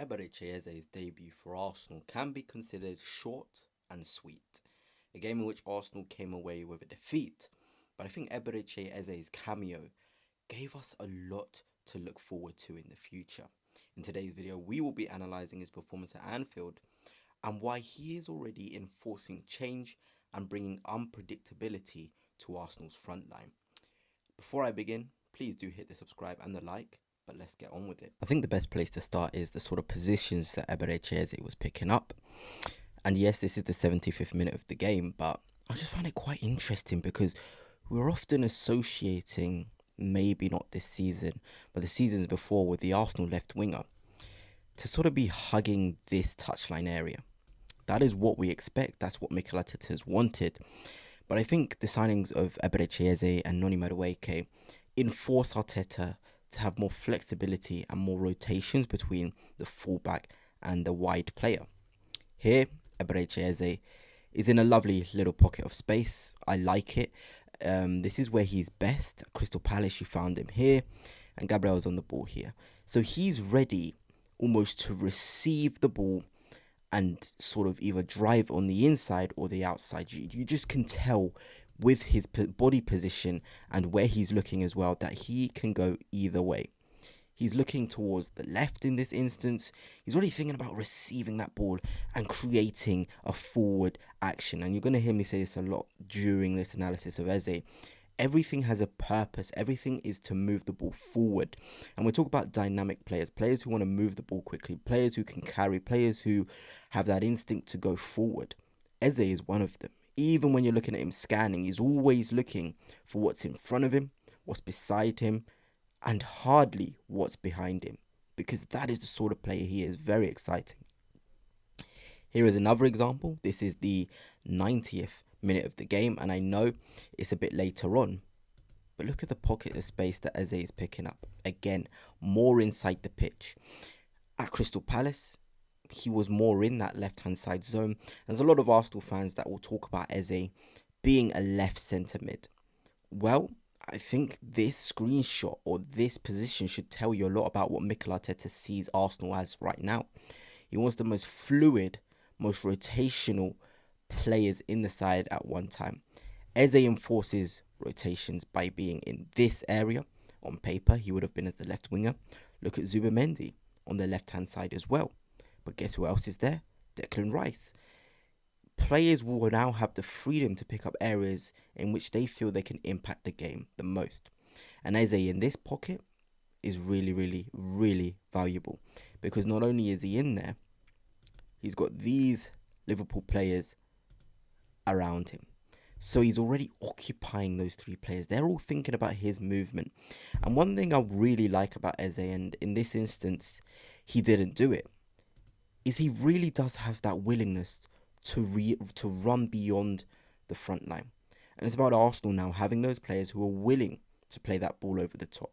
Eberechi's debut for Arsenal can be considered short and sweet. A game in which Arsenal came away with a defeat, but I think Eberechi's cameo gave us a lot to look forward to in the future. In today's video, we will be analysing his performance at Anfield and why he is already enforcing change and bringing unpredictability to Arsenal's front line. Before I begin, please do hit the subscribe and the like, but let's get on with it. I think the best place to start is the sort of positions that Eberechi was picking up. And yes, this is the 75th minute of the game, but I just find it quite interesting because we're often associating, maybe not this season, but the seasons before with the Arsenal left winger, to sort of be hugging this touchline area. That is what we expect. That's what Mikel Arteta has wanted. But I think the signings of Eberechi and Noni Madueke enforce Arteta to have more flexibility and more rotations between the fullback and the wide player. Here, Eberechi is in a lovely little pocket of space. I like it. This is where he's best. At Crystal Palace, you found him here, and Gabriel's on the ball here. So he's ready almost to receive the ball and sort of either drive on the inside or the outside. You just can tell with his body position and where he's looking as well that he can go either way. He's looking towards the left in this instance. He's already thinking about receiving that ball and creating a forward action. And you're going to hear me say this a lot during this analysis of Eze. Everything has a purpose. Everything is to move the ball forward. And we talk about dynamic players, players who want to move the ball quickly, players who can carry, players who have that instinct to go forward. Eze is one of them. Even when you're looking at him scanning, he's always looking for what's in front of him, what's beside him, and hardly what's behind him, because that is the sort of player he is. Very exciting. Here is another example. This is the 90th minute of the game, and I know it's a bit later on, but look at the pocket of space that Eze is picking up. Again, more inside the pitch. At Crystal Palace, he was more in that left-hand side zone. There's a lot of Arsenal fans that will talk about Eze being a left centre mid. Well, I think this screenshot or this position should tell you a lot about what Mikel Arteta sees Arsenal as right now. He wants the most fluid, most rotational players in the side at one time. Eze enforces rotations by being in this area. On paper, he would have been as the left winger. Look at Zubimendi on the left-hand side as well. But guess who else is there? Declan Rice. Players will now have the freedom to pick up areas in which they feel they can impact the game the most. And Eze in this pocket is really, really, really valuable, because not only is he in there, he's got these Liverpool players around him. So he's already occupying those three players. They're all thinking about his movement. And one thing I really like about Eze, and in this instance, he didn't do it, is he really does have that willingness to run beyond the front line. And it's about Arsenal now having those players who are willing to play that ball over the top,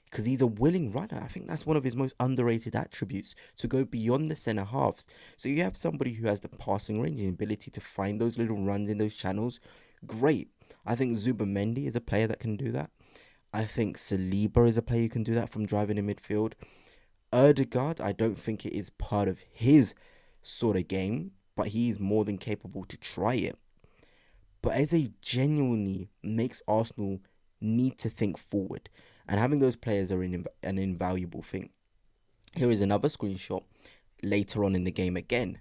because he's a willing runner. I think that's one of his most underrated attributes, to go beyond the centre halves. So you have somebody who has the passing range and ability to find those little runs in those channels. Great. I think Zubimendi is a player that can do that. I think Saliba is a player who can do that from driving in midfield. Ødegaard, I don't think it is part of his sort of game, but he's more than capable to try it. But Eze genuinely makes Arsenal need to think forward, and having those players are an invaluable thing. Here is another screenshot later on in the game again.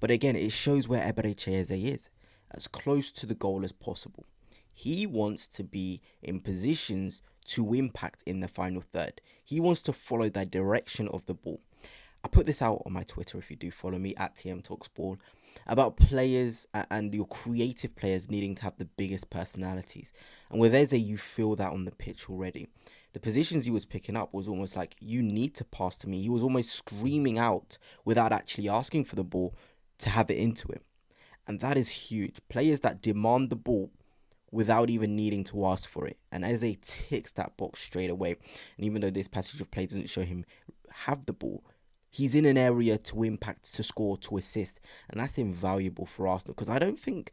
But again, it shows where Eberechi is, as close to the goal as possible. He wants to be in positions to impact in the final third. He wants to follow the direction of the ball. I put this out on my Twitter, if you do follow me, at TMTalksBall, about players and your creative players needing to have the biggest personalities. And with Eze, you feel that on the pitch already. The positions he was picking up was almost like, you need to pass to me. He was almost screaming out without actually asking for the ball to have it into him. And that is huge. Players that demand the ball without even needing to ask for it. And Eze ticks that box straight away. And even though this passage of play doesn't show him have the ball, he's in an area to impact, to score, to assist. And that's invaluable for Arsenal, because I don't think,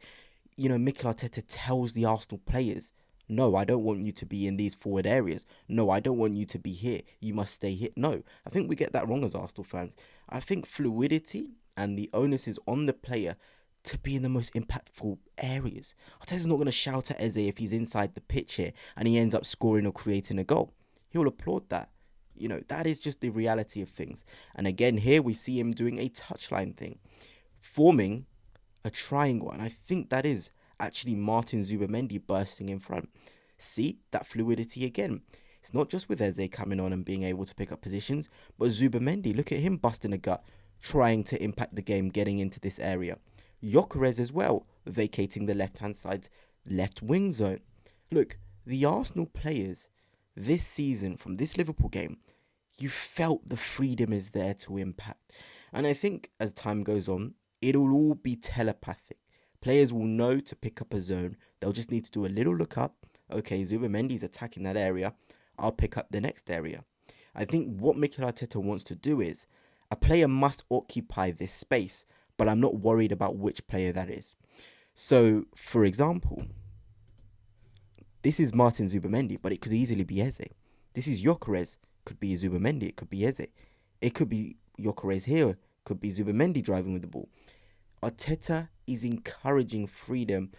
Mikel Arteta tells the Arsenal players, No, I don't want you to be in these forward areas. No, I don't want you to be here. You must stay here. No, I think we get that wrong as Arsenal fans. I think fluidity and the onus is on the player to be in the most impactful areas. Arteta's not going to shout at Eze if he's inside the pitch here and he ends up scoring or creating a goal. He'll applaud that. You know, that is just the reality of things. And again, here we see him doing a touchline thing, forming a triangle. And I think that is actually Martin Zubimendi bursting in front. See that fluidity again. It's not just with Eze coming on and being able to pick up positions, but Zubimendi, look at him busting a gut, trying to impact the game, getting into this area. Gyökeres as well, vacating the left-hand side left wing zone. Look, the Arsenal players this season from this Liverpool game, you felt the freedom is there to impact. And I think as time goes on, it'll all be telepathic. Players will know to pick up a zone. They'll just need to do a little look up. Okay, Zubimendi's attacking that area. I'll pick up the next area. I think what Mikel Arteta wants to do is a player must occupy this space, but I'm not worried about which player that is. So, for example, this is Martin Zubimendi, but it could easily be Eze. This is Gyökeres, could be Zubimendi, it could be Eze. It could be Gyökeres here, could be Zubimendi driving with the ball. Arteta is encouraging freedom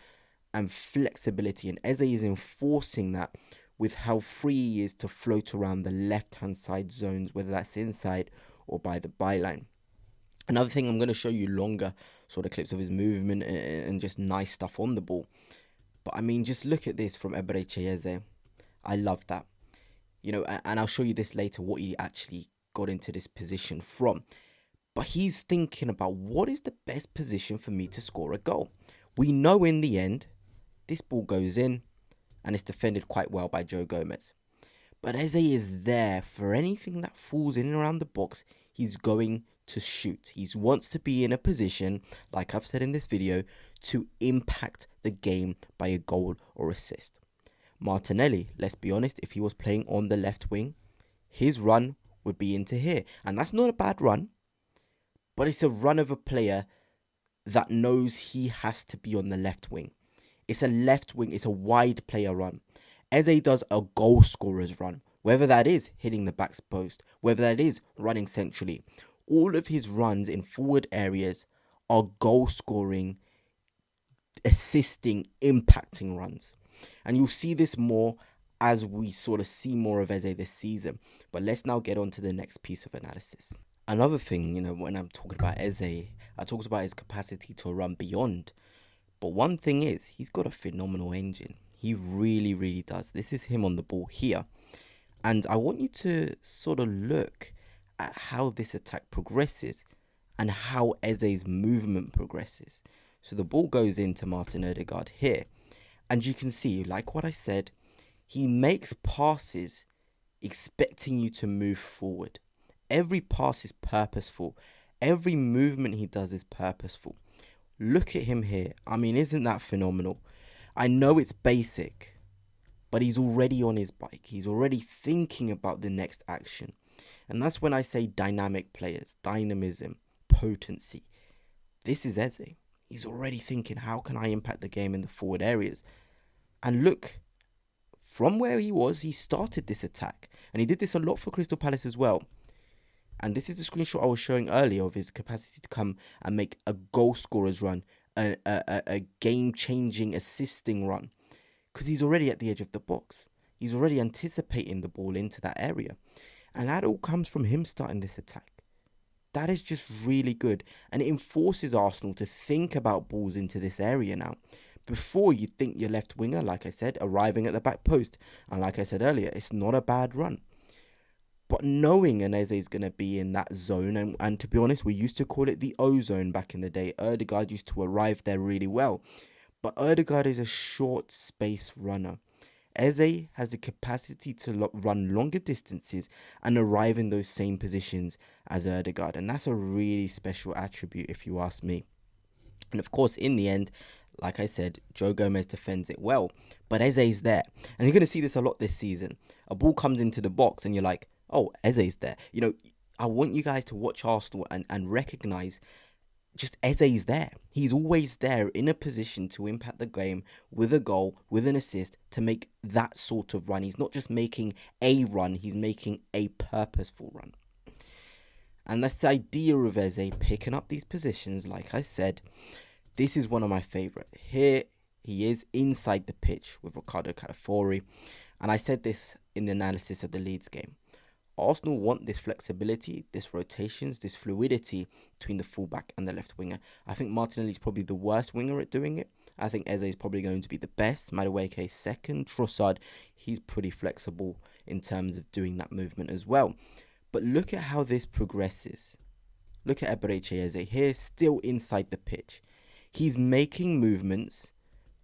and flexibility, and Eze is enforcing that with how free he is to float around the left-hand side zones, whether that's inside or by the byline. Another thing, I'm going to show you longer sort of clips of his movement and just nice stuff on the ball. But I mean, just look at this from Eberechi Eze. I love that. You know, and I'll show you this later, what he actually got into this position from. But he's thinking about what is the best position for me to score a goal. We know in the end, this ball goes in and it's defended quite well by Joe Gomez. But Eze is there for anything that falls in and around the box. He's going to shoot. He wants to be in a position, like I've said in this video, to impact the game by a goal or assist. Martinelli, let's be honest, if he was playing on the left wing, his run would be into here. And that's not a bad run, but it's a run of a player that knows he has to be on the left wing. It's a left wing, it's a wide player run. Eze does a goal scorer's run, whether that is hitting the back post, whether that is running centrally. All of his runs in forward areas are goal scoring, assisting, impacting runs. And you'll see this more as we sort of see more of Eze this season. But let's now get on to the next piece of analysis. Another thing, you know, when I'm talking about Eze, I talk about his capacity to run beyond. But one thing is, he's got a phenomenal engine. He really, really does. This is him on the ball here. And I want you to sort of look at how this attack progresses and how Eze's movement progresses. So the ball goes into Martin Odegaard here. And you can see, like what I said, he makes passes expecting you to move forward. Every pass is purposeful. Every movement he does is purposeful. Look at him here. I mean, isn't that phenomenal? I know it's basic, but he's already on his bike. He's already thinking about the next action. And that's when I say dynamic players, dynamism, potency. This is Eze. He's already thinking, how can I impact the game in the forward areas? And look, from where he was, he started this attack. And he did this a lot for Crystal Palace as well. And this is the screenshot I was showing earlier of his capacity to come and make a goal scorer's run, a game-changing assisting run. Because he's already at the edge of the box. He's already anticipating the ball into that area. And that all comes from him starting this attack. That is just really good. And it enforces Arsenal to think about balls into this area now. Before, you think your left winger, like I said, arriving at the back post. And like I said earlier, it's not a bad run. But knowing Eze is going to be in that zone, and to be honest, we used to call it the O zone back in the day. Odegaard used to arrive there really well. But Odegaard is a short space runner. Eze has the capacity to run longer distances and arrive in those same positions as Odegaard. And that's a really special attribute, if you ask me. And of course, in the end, like I said, Joe Gomez defends it well. But Eze's there. And you're going to see this a lot this season. A ball comes into the box and you're like, oh, Eze's there. You know, I want you guys to watch Arsenal and recognize just Eze's there. He's always there in a position to impact the game with a goal, with an assist, to make that sort of run. He's not just making a run, he's making a purposeful run. And that's the idea of Eze picking up these positions. Like I said, this is one of my favourite. Here he is inside the pitch with Ricardo Calafiori. And I said this in the analysis of the Leeds game. Arsenal want this flexibility, this rotations, this fluidity between the fullback and the left winger. I think Martinelli is probably the worst winger at doing it. I think Eze is probably going to be the best. Madueke second. Trossard, he's pretty flexible in terms of doing that movement as well. But look at how this progresses. Look at Eberechi Eze here, still inside the pitch. He's making movements,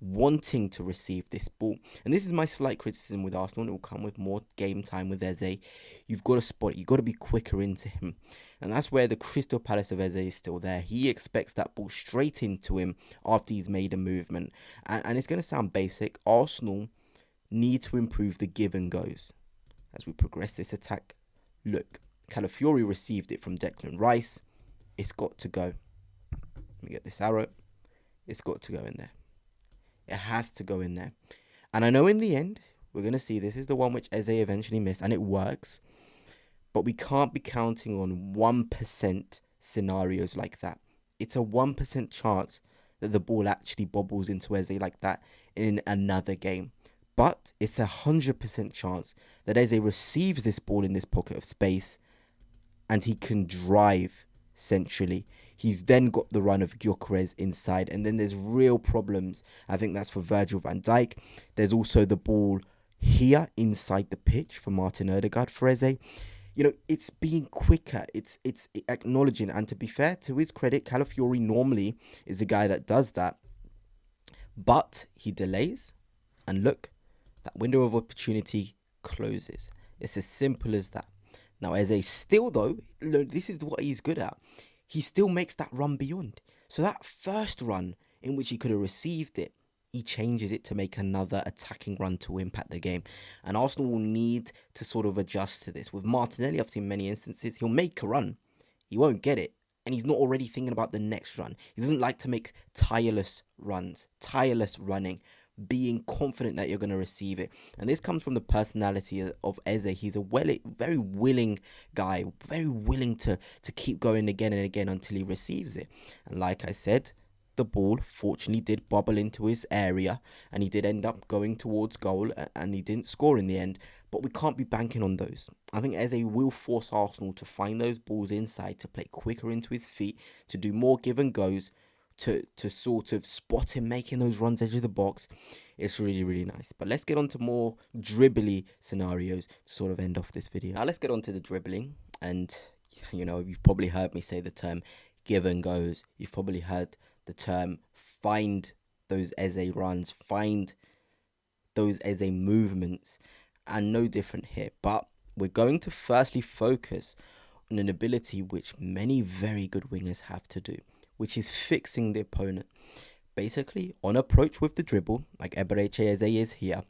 wanting to receive this ball. And this is my slight criticism with Arsenal, and it will come with more game time with Eze. You've got to spot it. You've got to be quicker into him. And that's where the Crystal Palace of Eze is still there. He expects that ball straight into him after he's made a movement. And it's going to sound basic. Arsenal need to improve the give and goes. As we progress this attack, look, Calafiori received it from Declan Rice. It's got to go. Let me get this arrow. It's got to go in there. It has to go in there. And I know in the end, we're going to see this is the one which Eze eventually missed, and it works. But we can't be counting on 1% scenarios like that. It's a 1% chance that the ball actually bobbles into Eze like that in another game. But it's a 100% chance that Eze receives this ball in this pocket of space and he can drive centrally. He's then got the run of Gyökeres inside, and then there's real problems. I think that's for Virgil van Dijk. There's also the ball here inside the pitch for Martin Odegaard for Eze. You know, it's being quicker. It's acknowledging, and to be fair, to his credit, Calafiori normally is a guy that does that. But he delays, and look, that window of opportunity closes. It's as simple as that. Now, Eze still, though, this is what he's good at. He still makes that run beyond. So that first run in which he could have received it, he changes it to make another attacking run to impact the game. And Arsenal will need to sort of adjust to this. With Martinelli, I've seen many instances, he'll make a run. He won't get it. And he's not already thinking about the next run. He doesn't like to make tireless runs, tireless running, being confident that you're going to receive it. And this comes from the personality of Eze. He's a very willing guy, very willing to keep going again and again until he receives it. And like I said, the ball fortunately did bubble into his area, and he did end up going towards goal, and he didn't score in the end. But we can't be banking on those. I think Eze will force Arsenal to find those balls inside, to play quicker into his feet, to do more give and goes, to sort of spot him making those runs edge of the box. It's really, really nice. But let's get on to more dribbly scenarios to sort of end off this video. Now let's get on to the dribbling. And, you know, you've probably heard me say the term give and goes. You've probably heard the term find those Eze runs, find those Eze movements, and no different here. But we're going to firstly focus on an ability which many very good wingers have to do, which is fixing the opponent. Basically, on approach with the dribble, like Eberechi Eze is here,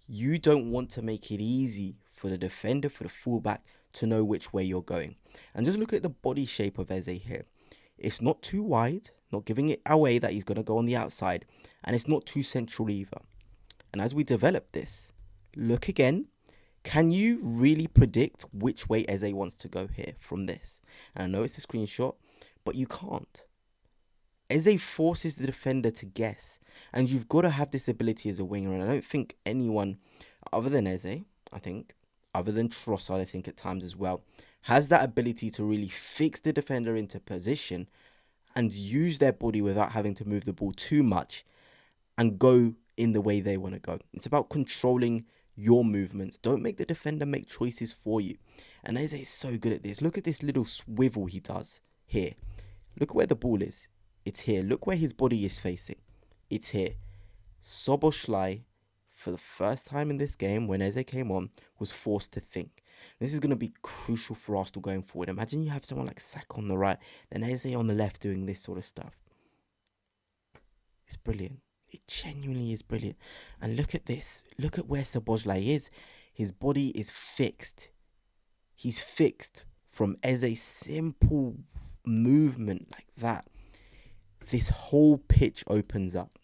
you don't want to make it easy for the defender, for the fullback, to know which way you're going. And just look at the body shape of Eze here. It's not too wide, not giving it away that he's going to go on the outside, and it's not too central either. And as we develop this, look again. Can you really predict which way Eze wants to go here from this? And I know it's a screenshot, but you can't. Eze forces the defender to guess, and you've got to have this ability as a winger. And I don't think anyone other than Eze, other than Trossard, I think at times as well, has that ability to really fix the defender into position and use their body without having to move the ball too much and go in the way they want to go. It's about controlling your movements. Don't make the defender make choices for you. And Eze is so good at this. Look at this little swivel he does here. Look where the ball is. It's here. Look where his body is facing. It's here. Szoboszlai, for the first time in this game, when Eze came on, was forced to think. This is going to be crucial for Arsenal going forward. Imagine you have someone like Saka on the right, then Eze on the left doing this sort of stuff. It's brilliant. It genuinely is brilliant. And look at this. Look at where Szoboszlai is. His body is fixed. He's fixed from Eze's simple movement like that, this whole pitch opens up.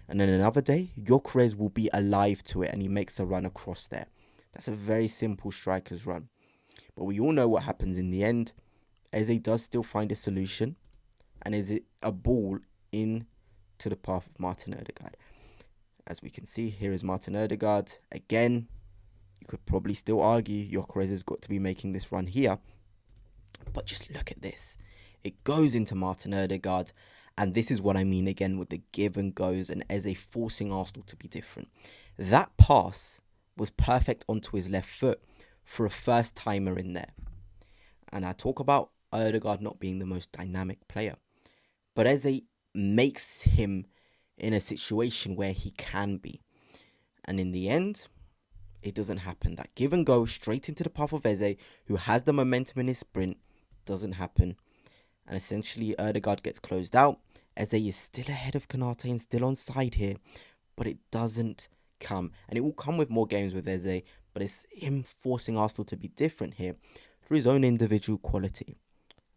And then another day, Gyökeres will be alive to it and he makes a run across there. That's a very simple striker's run. But we all know what happens in the end. Eze does still find a solution. And is it a ball in to the path of Martin Odegaard? As we can see, here is Martin Odegaard. Again, you could probably still argue Gyökeres has got to be making this run here. But just look at this. It goes into Martin Odegaard. And this is what I mean again with the give and goes and Eze forcing Arsenal to be different. That pass was perfect onto his left foot for a first timer in there. And I talk about Odegaard not being the most dynamic player. But Eze makes him in a situation where he can be. And in the end, it doesn't happen. That give and go straight into the path of Eze, who has the momentum in his sprint, doesn't happen. And essentially, Odegaard gets closed out. Eze is still ahead of Konate and still on side here. But it doesn't come. And it will come with more games with Eze. But it's him forcing Arsenal to be different here through his own individual quality.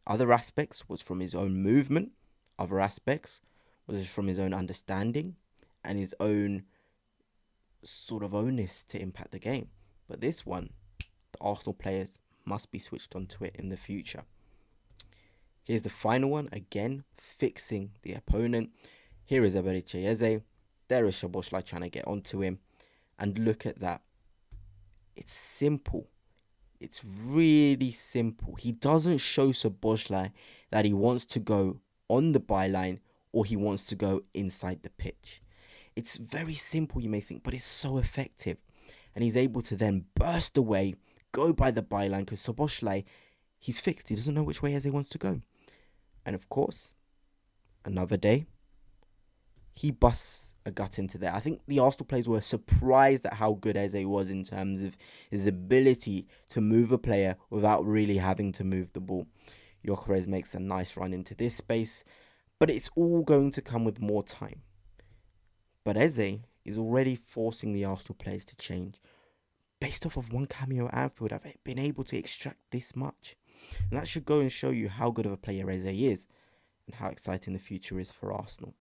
Other aspects was from his own movement. Other aspects was from his own understanding. And his own sort of onus to impact the game. But this one, the Arsenal players must be switched onto it in the future. Here's the final one, again, fixing the opponent. Here is Eberechi Eze. There is Szoboszlai trying to get onto him. And look at that. It's simple. It's really simple. He doesn't show Szoboszlai that he wants to go on the byline or he wants to go inside the pitch. It's very simple, you may think, but it's so effective. And he's able to then burst away, go by the byline, because Szoboszlai, he's fixed. He doesn't know which way Eze wants to go. And of course, another day, he busts a gut into there. I think the Arsenal players were surprised at how good Eze was in terms of his ability to move a player without really having to move the ball. Gyökeres makes a nice run into this space, but it's all going to come with more time. But Eze is already forcing the Arsenal players to change. Based off of one cameo at Anfield, I've been able to extract this much. And that should go and show you how good of a player Eze is and how exciting the future is for Arsenal.